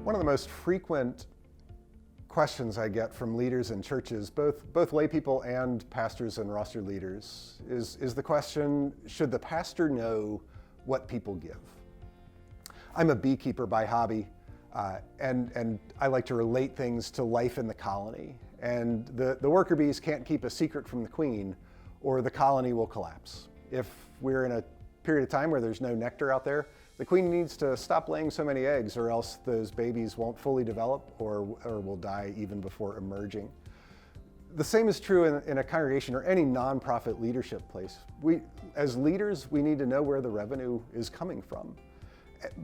One of the most frequent questions I get from leaders in churches, both lay people and pastors and roster leaders, is the question, should the pastor know what people give? I'm a beekeeper by hobby, and I like to relate things to life in the colony. And the worker bees can't keep a secret from the queen, or the colony will collapse. If we're in a period of time where there's no nectar out there, the queen needs to stop laying so many eggs, or else those babies won't fully develop or will die even before emerging. The same is true in a congregation or any nonprofit leadership place. As leaders, we need to know where the revenue is coming from.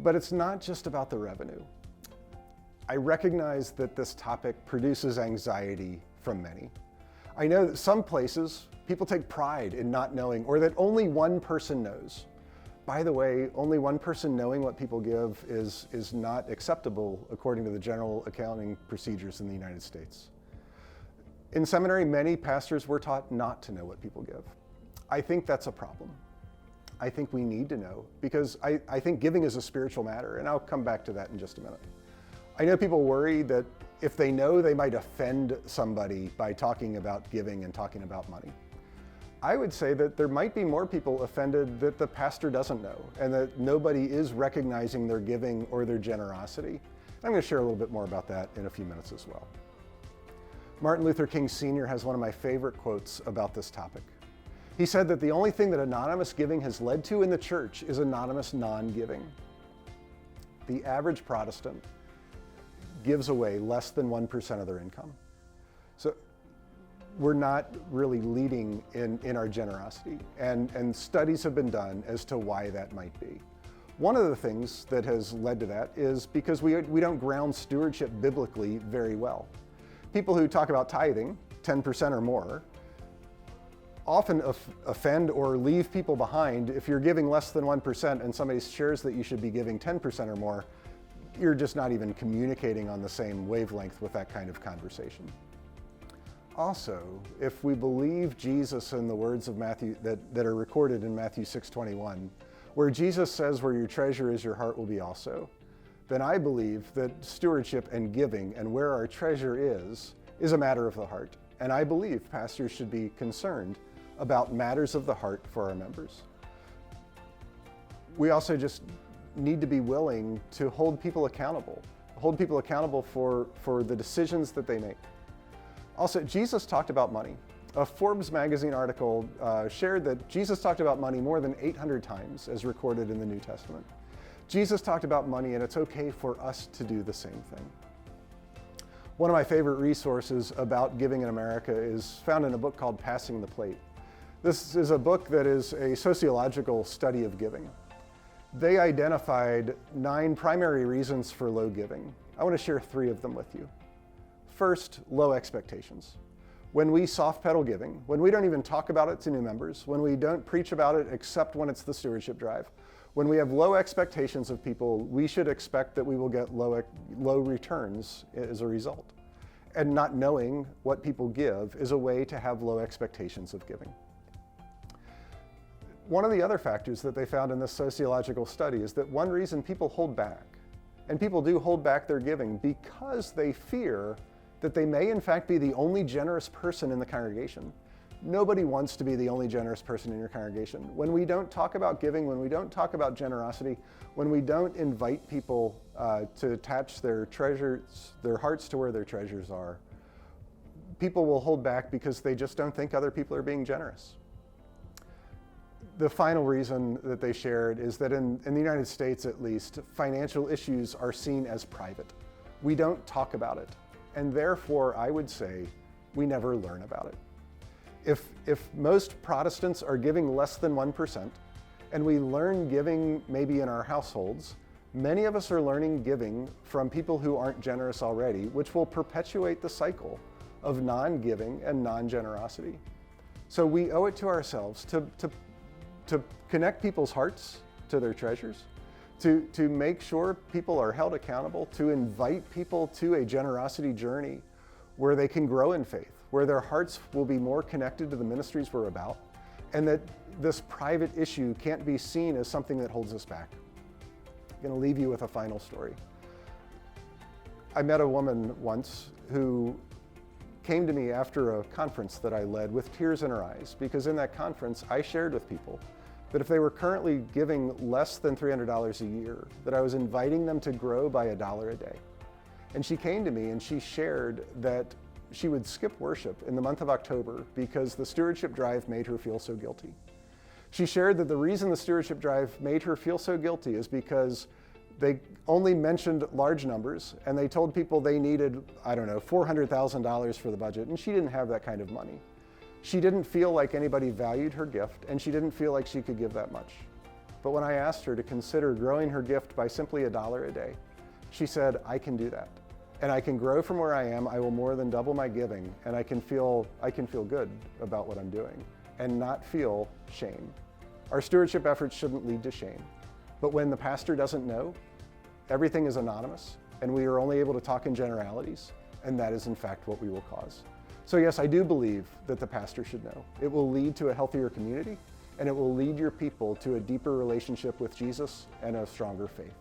But it's not just about the revenue. I recognize that this topic produces anxiety from many. I know that some places, people take pride in not knowing, or that only one person knows. By the way, only one person knowing what people give is not acceptable according to the general accounting procedures in the United States. In seminary, many pastors were taught not to know what people give. I think that's a problem. I think we need to know, because I think giving is a spiritual matter, and I'll come back to that in just a minute. I know people worry that if they know, they might offend somebody by talking about giving and talking about money. I would say that there might be more people offended that the pastor doesn't know, and that nobody is recognizing their giving or their generosity. I'm going to share a little bit more about that in a few minutes as well. Martin Luther King Sr. has one of my favorite quotes about this topic. He said that the only thing that anonymous giving has led to in the church is anonymous non-giving. The average Protestant gives away less than 1% of their income. So we're not really leading in our generosity, and studies have been done as to why that might be. One of the things that has led to that is because we don't ground stewardship biblically very well. People who talk about tithing, 10% or more, often offend or leave people behind. If you're giving less than 1% and somebody shares that you should be giving 10% or more, you're just not even communicating on the same wavelength with that kind of conversation. Also, if we believe Jesus and the words of Matthew that are recorded in Matthew 6:21, where Jesus says, "Where your treasure is, your heart will be also," then I believe that stewardship and giving and where our treasure is a matter of the heart. And I believe pastors should be concerned about matters of the heart for our members. We also just need to be willing to hold people accountable for the decisions that they make. Also, Jesus talked about money. A Forbes magazine article shared that Jesus talked about money more than 800 times as recorded in the New Testament. Jesus talked about money, and it's okay for us to do the same thing. One of my favorite resources about giving in America is found in a book called Passing the Plate. This is a book that is a sociological study of giving. They identified 9 primary reasons for low giving. I want to share 3 of them with you. First, low expectations. When we soft pedal giving, when we don't even talk about it to new members, when we don't preach about it except when it's the stewardship drive, when we have low expectations of people, we should expect that we will get low returns as a result. And not knowing what people give is a way to have low expectations of giving. One of the other factors that they found in this sociological study is that one reason people hold back, and people do hold back their giving because they fear that they may in fact be the only generous person in the congregation. Nobody wants to be the only generous person in your congregation. When we don't talk about giving, when we don't talk about generosity, when we don't invite people to attach their hearts to where their treasures are, people will hold back because they just don't think other people are being generous. The final reason that they shared is that in the United States, at least, financial issues are seen as private. We don't talk about it. And therefore, I would say, we never learn about it. If most Protestants are giving less than 1%, and we learn giving maybe in our households, many of us are learning giving from people who aren't generous already, which will perpetuate the cycle of non-giving and non-generosity. So we owe it to ourselves to connect people's hearts to their treasures, to make sure people are held accountable, to invite people to a generosity journey where they can grow in faith, where their hearts will be more connected to the ministries we're about, and that this private issue can't be seen as something that holds us back. I'm going to leave you with a final story. I met a woman once who came to me after a conference that I led with tears in her eyes, because in that conference I shared with people that if they were currently giving less than $300 a year, that I was inviting them to grow by $1 a day. And she came to me and she shared that she would skip worship in the month of October because the stewardship drive made her feel so guilty. She shared that the reason the stewardship drive made her feel so guilty is because they only mentioned large numbers and they told people they needed, $400,000 for the budget, and she didn't have that kind of money. She didn't feel like anybody valued her gift, and she didn't feel like she could give that much. But when I asked her to consider growing her gift by simply $1 a day, she said, I can do that. And I can grow from where I am. I will more than double my giving, and I can feel good about what I'm doing and not feel shame. Our stewardship efforts shouldn't lead to shame. But when the pastor doesn't know, everything is anonymous, and we are only able to talk in generalities, and that is in fact what we will cause. So yes, I do believe that the pastor should know. It will lead to a healthier community, and it will lead your people to a deeper relationship with Jesus and a stronger faith.